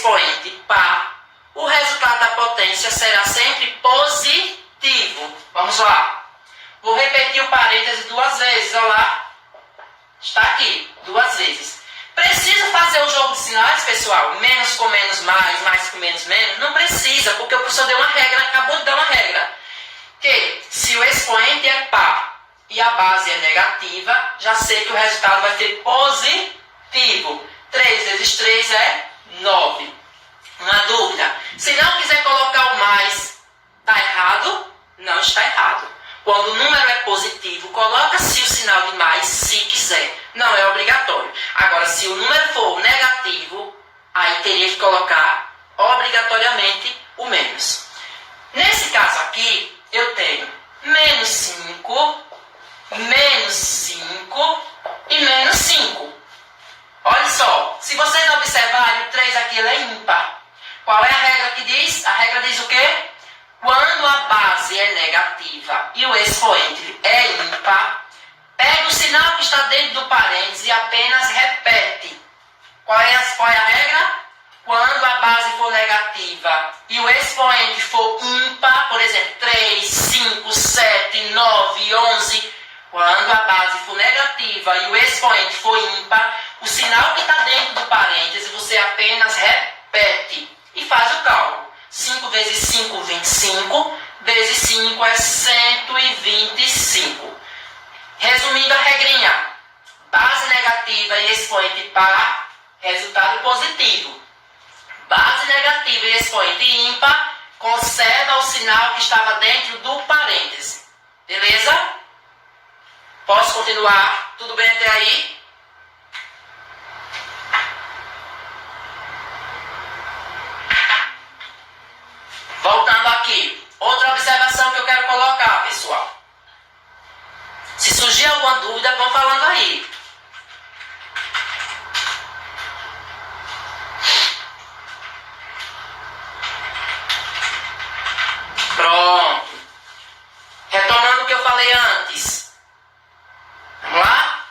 expoente par, o resultado da potência será sempre positivo. Vamos lá. Vou repetir o parêntese 2 vezes. Olha lá. Está aqui, 2 vezes. Precisa fazer o jogo de sinais, pessoal? Menos com menos mais, mais com menos menos? Não precisa, porque o professor deu uma regra, acabou de dar uma regra. Que se o expoente é par e a base é negativa, já sei que o resultado vai ser positivo. 3 vezes 3 é 9. Uma dúvida. Se não quiser colocar o mais, está errado? Não está errado. Quando o número é positivo, coloca-se o sinal de mais se quiser. Não é obrigatório. Agora, se o número for negativo, aí teria que colocar obrigatoriamente o menos. Nesse caso aqui, eu tenho menos 5, menos 5 e menos 5. Olha só, se vocês observarem, o 3 aqui ele é ímpar. Qual é a regra que diz? A regra diz o quê? Quando a base é negativa e o expoente é ímpar, pega o sinal que está dentro do parênteses e apenas repete. Qual é a regra? Quando a base for negativa e o expoente for ímpar, por exemplo, 3, 5, 7, 9, 11... Quando a base for negativa e o expoente for ímpar, o sinal que está dentro do parêntese você apenas repete e faz o cálculo. 5 vezes 5, 25, vezes 5 é 125. Resumindo a regrinha, base negativa e expoente par, resultado positivo. Base negativa e expoente ímpar, conserva o sinal que estava dentro do parêntese. Beleza? Posso continuar? Tudo bem até aí? Voltando aqui. Outra observação que eu quero colocar, pessoal. Se surgir alguma dúvida, vão falando aí. Pronto. Retomando o que eu falei antes. Vamos lá?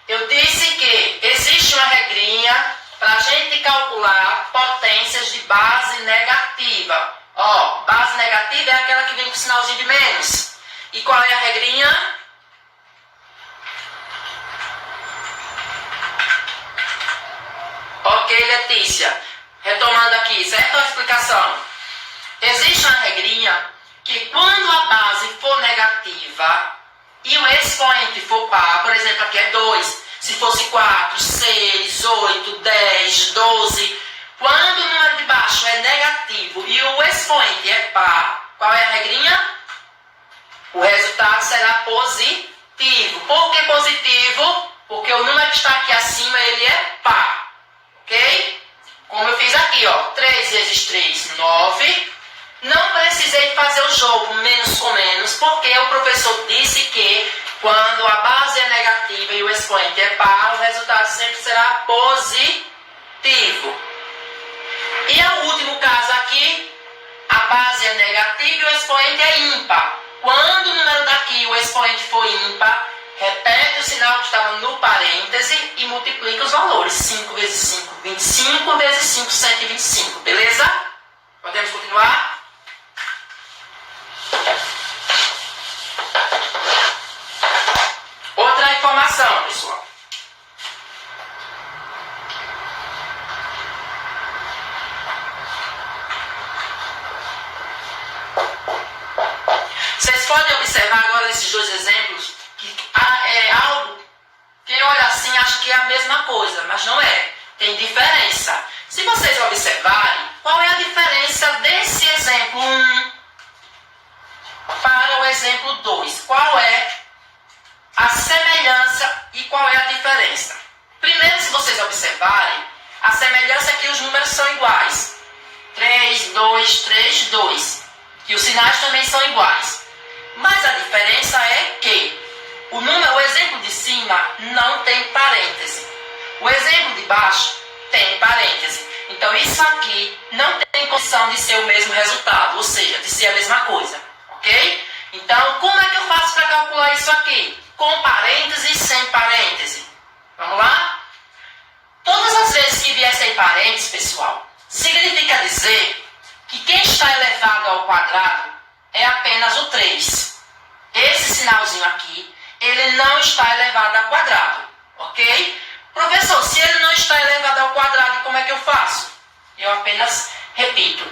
Eu disse que existe uma regrinha para a gente calcular potências de base negativa. Ó, base negativa é aquela que vem com sinalzinho de menos. E qual é a regrinha? Ok, Letícia. Retomando aqui, certo a explicação? Existe uma regrinha que quando a base for negativa e o expoente for par, por exemplo, aqui é 2, se fosse 4, 6, 8, 10, 12, quando o número de baixo é negativo e o expoente é par, qual é a regrinha? O resultado será positivo. Por que positivo? Porque o número que está aqui acima, ele é par. Ok? Como eu fiz aqui, ó, 3 vezes 3, 9. Não precisei fazer o jogo menos com menos, porque o professor disse que quando a base é negativa e o expoente é par, o resultado sempre será positivo. E o último caso aqui, a base é negativa e o expoente é ímpar. Quando o número daqui, o expoente for ímpar, repete o sinal que estava no parêntese e multiplica os valores. 5 vezes 5, 25, vezes 5, 125. Beleza? Podemos continuar? Outra informação, pessoal. Vocês podem observar agora nesses dois exemplos que é algo, quem olha assim acha que é a mesma coisa, mas não é. Tem diferença. Se vocês observarem, qual é a diferença desse exemplo 1 para o exemplo 2? Qual é a semelhança e qual é a diferença? Primeiro, se vocês observarem, a semelhança é que os números são iguais. 3, 2, 3, 2. E os sinais também são iguais. Mas a diferença é que o exemplo de cima não tem parêntese. O exemplo de baixo tem parêntese. Então isso aqui não tem condição de ser o mesmo resultado, ou seja, de ser a mesma coisa. Ok? Então, como é que eu faço para calcular isso aqui? Com parêntese e sem parêntese. Vamos lá? Todas as vezes que vier sem parêntese, pessoal, significa dizer que quem está elevado ao quadrado é apenas o 3. Esse sinalzinho aqui, ele não está elevado ao quadrado, ok? Professor, se ele não está elevado ao quadrado, como é que eu faço? Eu apenas repito,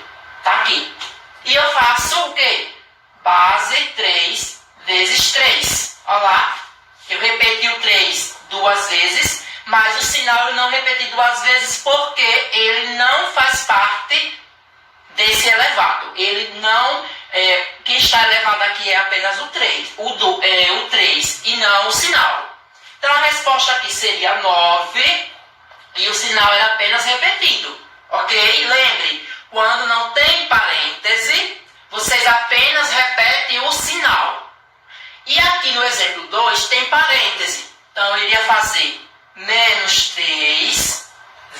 tá aqui. E eu faço o quê? Base 3 vezes 3. Olha lá, eu repeti o 3 duas vezes, mas o sinal eu não repeti duas vezes porque ele não faz parte desse elevado. Ele não, quem está elevado aqui é apenas o 3, o 3 e não o sinal. Então a resposta aqui seria 9 e o sinal é apenas repetido, ok? Lembre, quando não tem parêntese, vocês apenas repetem o sinal. E aqui no exemplo 2 tem parêntese, então eu iria fazer menos 3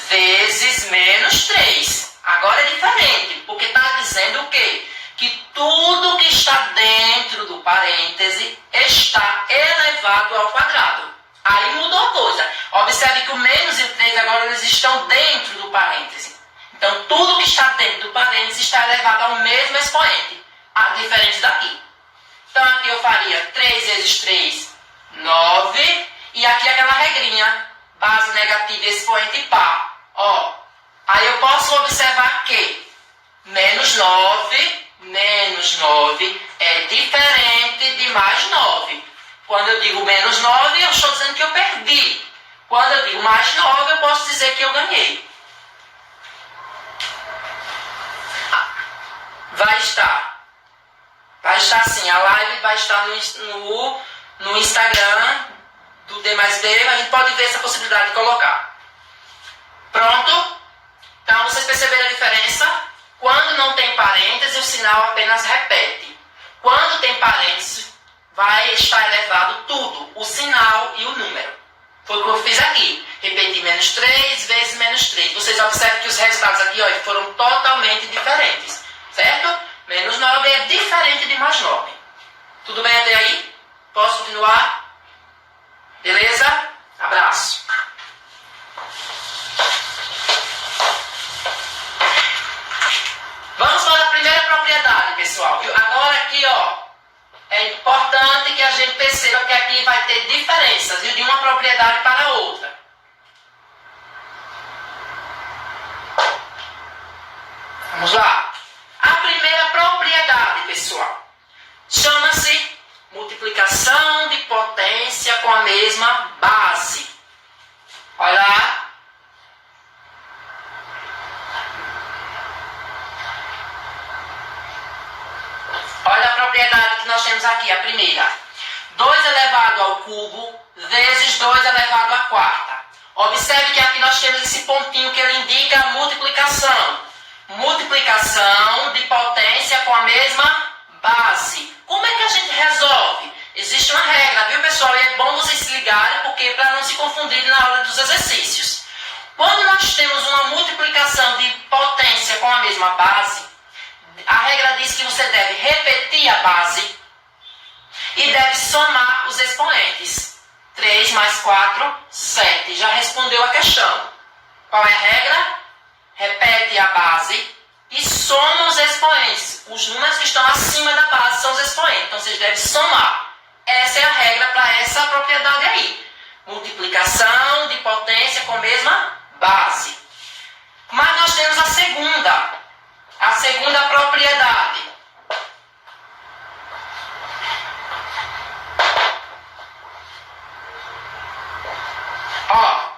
vezes menos 3. Agora é diferente, porque está dizendo o quê? Que tudo que está dentro do parêntese está elevado ao quadrado. Aí mudou a coisa. Observe que o menos e o 3 agora eles estão dentro do parêntese. Então tudo que está dentro do parêntese está elevado ao mesmo expoente, diferente daqui. Então aqui eu faria 3 vezes 3, 9. E aqui aquela regrinha, base negativa e expoente par. Ó, aí eu posso observar que menos 9 é diferente de mais 9. Quando eu digo menos 9, eu estou dizendo que eu perdi. Quando eu digo mais 9, eu posso dizer que eu ganhei. Vai estar assim, a live vai estar no Instagram do D+D, a gente pode ver essa possibilidade de colocar. Pronto? Então, vocês perceberam a diferença? Quando não tem parêntese, o sinal apenas repete. Quando tem parêntese, vai estar elevado tudo, o sinal e o número. Foi o que eu fiz aqui. Repeti menos 3 vezes menos 3. Vocês observam que os resultados aqui ó, foram totalmente diferentes. Certo? Menos 9 é diferente de mais 9. Tudo bem até aí? Posso continuar? Beleza? Abraço. Vamos para a primeira propriedade, pessoal. Agora aqui, ó, é importante que a gente perceba que aqui vai ter diferenças, viu, de uma propriedade para outra. Vamos lá. A primeira propriedade, pessoal, chama-se multiplicação de potência com a mesma base. Olha lá. Olha a propriedade que nós temos aqui, a primeira. 2 elevado ao cubo vezes 2 elevado à quarta. Observe que aqui nós temos esse pontinho que ele indica a multiplicação. Multiplicação de potência com a mesma base. Como é que a gente resolve? Existe uma regra, viu, pessoal? E é bom vocês se ligarem, porque para não se confundirem na hora dos exercícios. Quando nós temos uma multiplicação de potência com a mesma base, a regra diz que você deve repetir a base e deve somar os expoentes. 3 mais 4, 7. Já respondeu a questão. Qual é a regra? Repete a base e soma os expoentes. Os números que estão acima da base são os expoentes. Então, vocês devem somar. Essa é a regra para essa propriedade aí. Multiplicação de potência com a mesma base. Mas nós temos a segunda propriedade. Ó,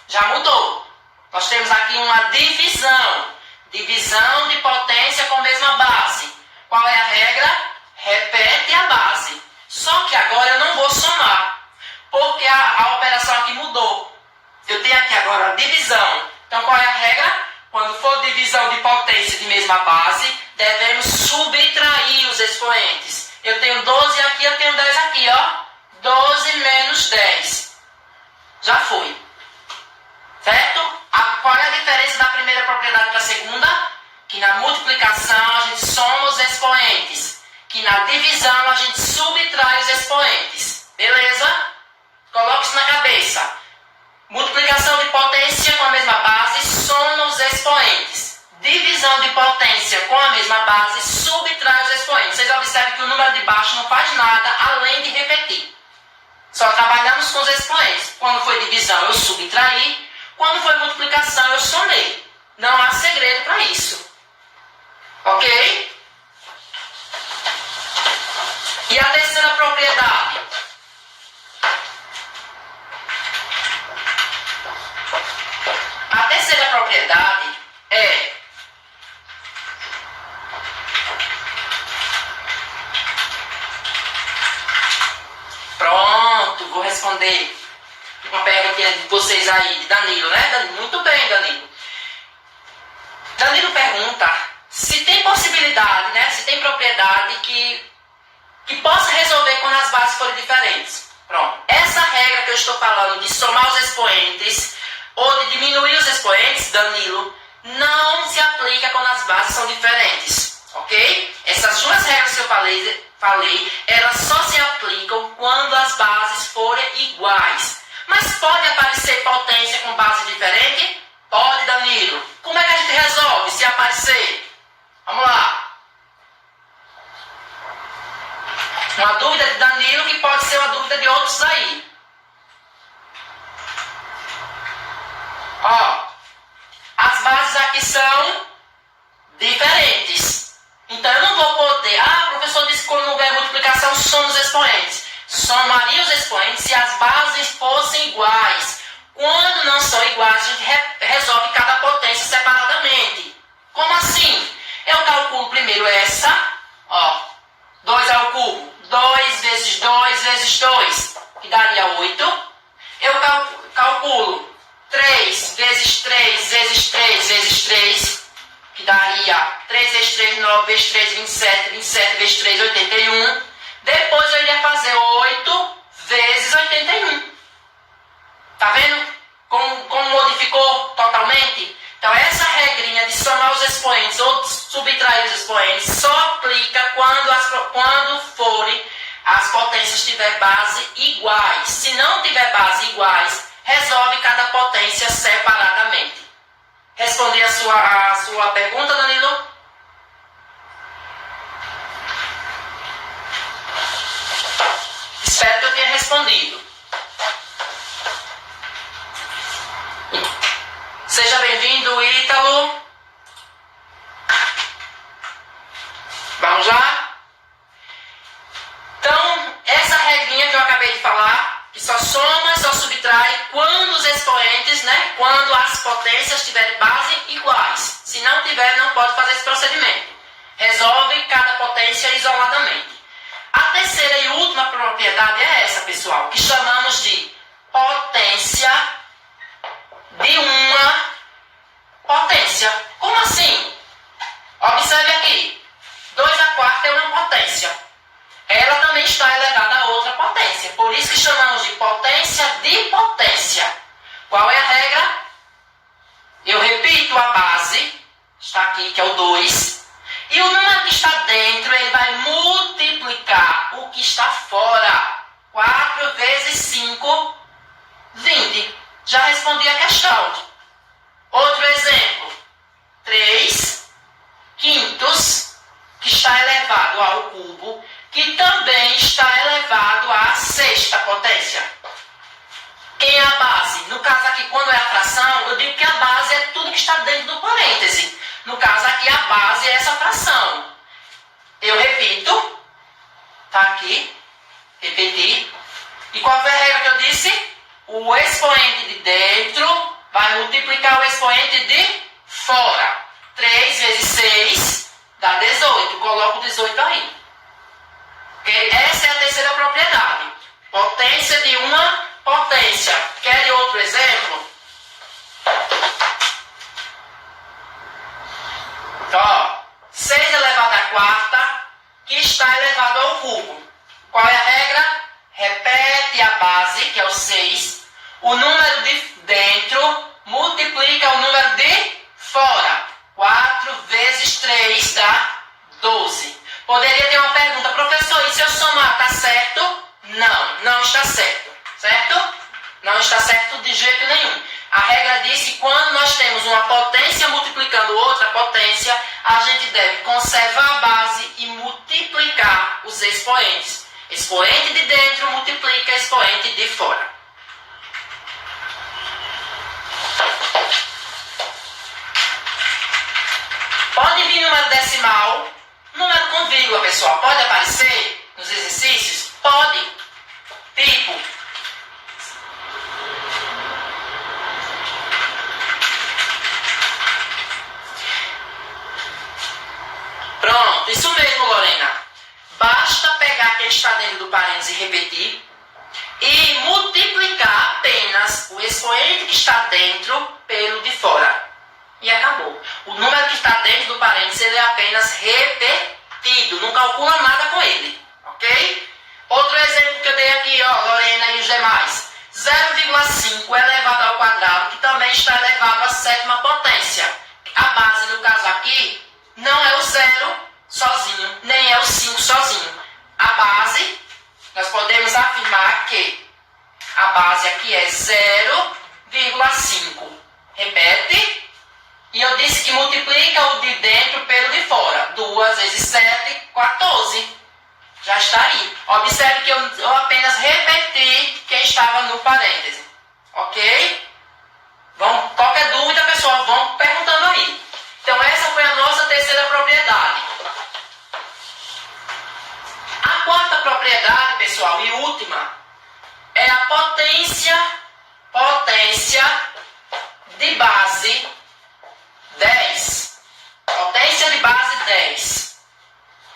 já mudou. Nós temos aqui uma divisão. Divisão de potência com a mesma base. Qual é a regra? Repete a base. Só que agora eu não vou somar, porque a operação aqui mudou. Eu tenho aqui agora a divisão. Então qual é a regra? Quando for divisão de potência de mesma base, devemos subtrair os expoentes. Eu tenho 12 aqui, eu tenho 10 aqui, ó. 12 menos 10. Já foi. Certo? Qual é a diferença da primeira propriedade para a segunda? Que na multiplicação a gente soma os expoentes. Que na divisão a gente subtrai os expoentes. Beleza? Coloque isso na cabeça. Multiplicação de potência com a mesma base, soma os expoentes. Divisão de potência potência com a mesma base, subtrai os expoentes. Vocês observam que o número de baixo não faz nada além de repetir. Só trabalhamos com os expoentes. Quando foi divisão, eu subtraí. Quando foi multiplicação, eu somei. Não há segredo para isso. Ok? E a terceira propriedade? A terceira propriedade é pronto, vou responder uma perguntinha de vocês aí, de Danilo, né? Danilo, muito bem, Danilo. Danilo pergunta se tem possibilidade, né? Se tem propriedade que possa resolver quando as bases forem diferentes. Pronto. Essa regra que eu estou falando de somar os expoentes ou de diminuir os expoentes, Danilo, não se aplica quando as bases são diferentes. Ok? Essas duas regras que eu falei, elas só se aplicam quando as bases forem iguais. Mas pode aparecer potência com base diferente? Pode, Danilo. Como é que a gente resolve se aparecer? Vamos lá. Uma dúvida de Danilo que pode ser uma dúvida de outros aí. Ó, as bases aqui são diferentes. Então eu não vou poder... Ah, o professor disse que quando não houver multiplicação, soma os expoentes. Somaria os expoentes se as bases fossem iguais. Quando não são iguais, a gente resolve cada potência separadamente. Como assim? Eu calculo primeiro essa, ó, 2 ao cubo. 2 vezes 2 vezes 2, que daria 8. Eu calculo 3 vezes 3 vezes 3 vezes 3, que daria 3 vezes 3, 9 vezes 3, 27, 27 vezes 3, 81. Depois eu iria fazer 8 vezes 81. Tá vendo como modificou totalmente? Então essa regrinha de somar os expoentes ou subtrair os expoentes só aplica quando forem as potências tiver base iguais. Se não tiver base iguais, resolve cada potência separadamente. Respondi a sua pergunta, Danilo? Espero que eu tenha respondido. Seja bem-vindo, Ítalo. Vamos lá? Então, essa regrinha que eu acabei de falar, que só soma, só subtrai quando os expoentes, né? Quando as potências tiverem base iguais. Se não tiver, não pode fazer esse procedimento. Resolve cada potência isoladamente. A terceira e última propriedade é essa, pessoal, que chamamos de potência de uma potência. Como assim? Observe aqui. 2/4 é uma potência. Ela também está elevada a outra potência. Por isso que chamamos de potência de potência. Qual é a regra? Eu repito a base, está aqui, que é o 2. E o número que está dentro, ele vai multiplicar o que está fora. 4 vezes 5, 20. Já respondi a questão. Outro exemplo. 3 quintos, que está elevado ao cubo, que também está elevado à sexta potência. Quem é a base? No caso aqui, quando é a fração, eu digo que a base é tudo que está dentro do parêntese. No caso aqui, a base é essa fração. Eu repito. Está aqui. Repeti. E qual foi a regra que eu disse? O expoente de dentro vai multiplicar o expoente de fora. 3 vezes 6 dá 18. Coloco 18 aí. Okay? Essa é a terceira propriedade. Potência de uma potência. Quer outro exemplo? Então, ó, 6 elevado à quarta, que está elevado ao cubo. Qual é a regra? Repete a base, que é o 6. O número de dentro multiplica o número de fora. 4 vezes 3 dá 12. Poderia ter uma pergunta, professor, e se eu somar, está certo? Não, não está certo. Certo? Não está certo de jeito nenhum. A regra diz que quando nós temos uma potência multiplicando outra potência, a gente deve conservar a base e multiplicar os expoentes. Expoente de dentro multiplica expoente de fora. Pode vir número decimal, número com vírgula, pessoal. Pode aparecer nos exercícios? Pode. Tipo, pronto, isso mesmo, Lorena. Basta pegar quem está dentro do parênteses e repetir e multiplicar apenas o expoente que está dentro pelo de fora. E acabou. O número que está dentro do parênteses ele é apenas repetido. Não calcula nada com ele. Ok? Outro exemplo que eu dei aqui, ó, Lorena e os demais. 0,5 elevado ao quadrado, que também está elevado à sétima potência. A base, no caso aqui, não é o 0 sozinho, nem é o 5 sozinho. A base, nós podemos afirmar que a base aqui é 0,5. Repete. E eu disse que multiplica o de dentro pelo de fora. 2 vezes 7, 14. Já está aí. Observe que eu apenas repeti quem estava no parêntese. Ok? Qualquer dúvida, pessoal, vão perguntando aí. Então, essa foi a nossa terceira propriedade. A quarta propriedade, pessoal, e última, é a potência de base 10. Potência de base 10.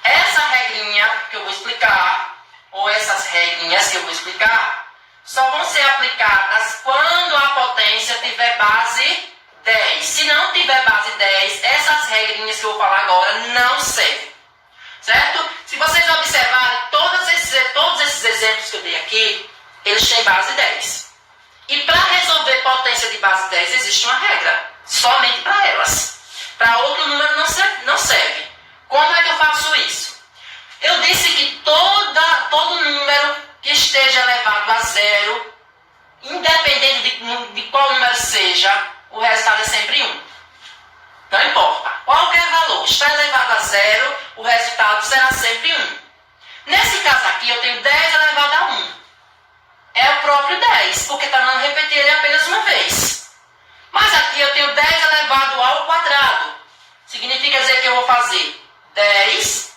Essa regrinha que eu vou explicar, ou essas regrinhas que eu vou explicar, só vão ser aplicadas quando a potência tiver base 10. Se não tiver base 10, essas regrinhas que eu vou falar agora não servem. Certo? Se vocês observarem, todos esses exemplos que eu dei aqui, eles têm base 10. E para resolver potência de base 10, existe uma regra. Somente para elas. Para outro número não serve. Como é que eu faço isso? Eu disse que todo número que esteja elevado a 0, independente de qual número seja, o resultado é sempre 1. Não importa. Qualquer valor está elevado a 0, o resultado será sempre 1. Nesse caso aqui, eu tenho 10 elevado a 1. É o próprio 10, porque está mandando repetir ele apenas uma vez. Mas aqui eu tenho 10 elevado ao quadrado. Significa dizer que eu vou fazer 10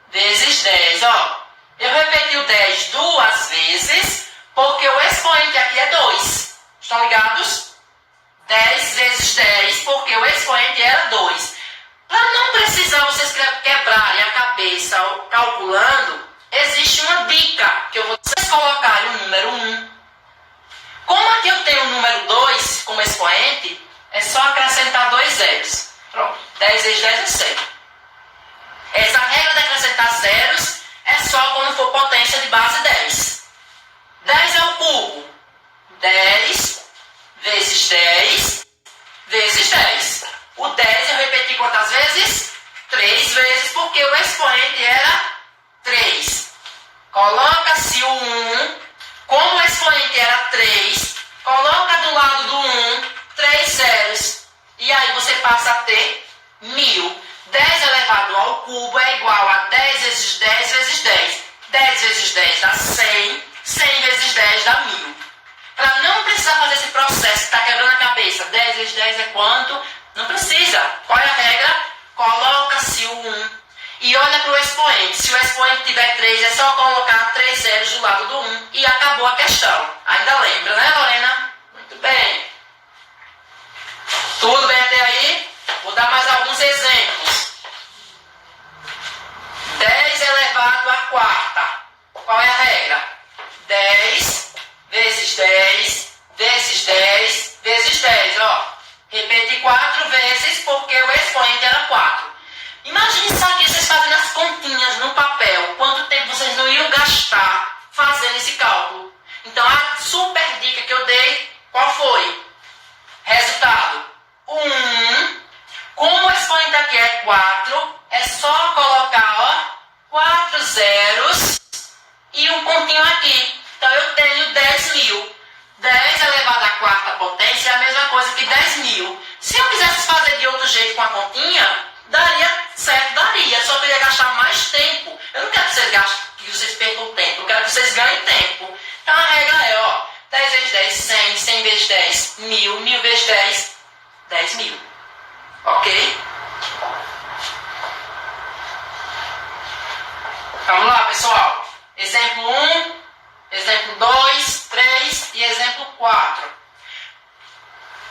vezes 10. Ó, eu repeti o 10 duas vezes, porque o expoente aqui é 2. Estão ligados? 10 vezes 10, porque o expoente era 2. Para não precisar vocês quebrarem a cabeça calculando, existe uma dica que eu vou vocês colocarem o número 1. Como aqui eu tenho o número 2 como expoente, é só acrescentar 2 zeros. Pronto. 10 vezes 10 é 100. Essa regra de acrescentar zeros é só quando for potência de base 10. 10 é o cubo. 10 vezes 10 vezes 10. O 10 eu repeti quantas vezes? 3 vezes, porque o expoente era 3. Coloca-se o 1. Como o expoente era 3, coloca do lado do 1 3 zeros. E aí você passa a ter 1000. 10 elevado ao cubo é igual a 10 vezes 10 vezes 10. 10 vezes 10 dá 100. 100 vezes 10 dá 1000. Para não precisar fazer esse processo que está quebrando a cabeça. 10 vezes 10 é quanto? Não precisa. Qual é a regra? Coloca-se o 1. E olha para o expoente. Se o expoente tiver 3, é só colocar 3 zeros do lado do 1 e acabou a questão. Ainda lembra, né, Lorena? Muito bem. Tudo bem até aí? Vou dar mais alguns exemplos. 10 elevado à quarta. Qual é a regra? 10 vezes 10 vezes 10 vezes 10. Ó, repeti 4 vezes porque o expoente era 4. Imagine isso aqui, vocês fazendo as continhas no papel. Quanto tempo vocês não iam gastar fazendo esse cálculo? Então, a super dica que eu dei, qual foi? Resultado: 1. Como o expoente aqui é 4, é só colocar, ó, 4 zeros e um pontinho aqui. Então, eu tenho 10.000. 10 elevado à quarta potência é a mesma aqui 10.000. Se eu quisesse fazer de outro jeito com a continha, daria certo, daria. Só que eu ia gastar mais tempo. Eu não quero que vocês percam tempo. Eu quero que vocês ganhem tempo. Então a regra é, ó, 10 vezes 10, 100. 100 vezes 10, 1.000. 1.000 vezes 10, 10.000. Ok? Vamos lá, pessoal. Exemplo 1, exemplo 2, 3 e exemplo 4.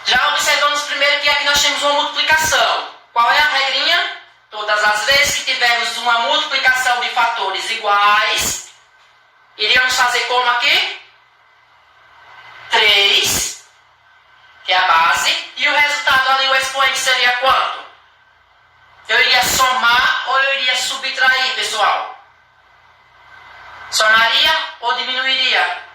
Já observamos primeiro que aqui nós temos uma multiplicação. Qual é a regrinha? Todas as vezes que tivermos uma multiplicação de fatores iguais, iríamos fazer como aqui? 3, que é a base, e o resultado ali, o expoente, seria quanto? Eu iria somar ou eu iria subtrair, pessoal? Somaria ou diminuiria?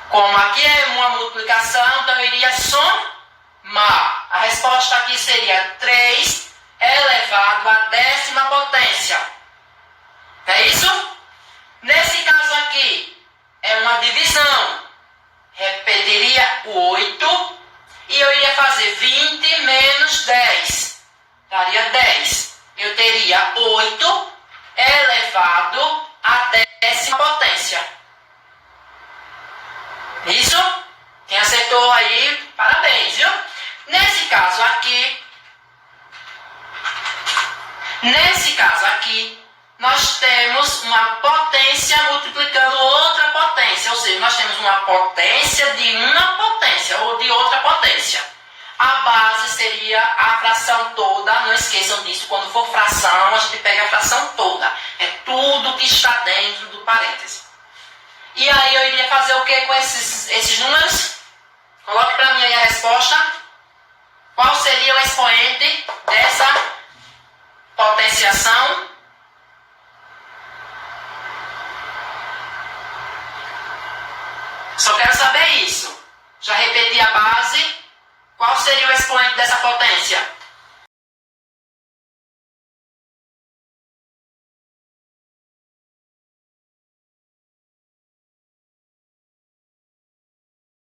Como aqui é uma multiplicação, então eu iria somar. A resposta aqui seria 3 elevado à 10ª potência. É isso? Nesse caso aqui, é uma divisão. Repetiria o 8 e eu iria fazer 20 menos 10. Daria 10. Eu teria 8 elevado à 10ª potência. Isso? Quem acertou aí, parabéns, viu? Nesse caso aqui, nós temos uma potência multiplicando outra potência. Ou seja, nós temos uma potência de uma potência ou de outra potência. A base seria a fração toda. Não esqueçam disso, quando for fração, a gente pega a fração toda. É tudo que está dentro do parêntese. E aí eu iria fazer o que com esses números? Coloque para mim aí a resposta. Qual seria o expoente dessa potenciação? Só quero saber isso. Já repeti a base. Qual seria o expoente dessa potência?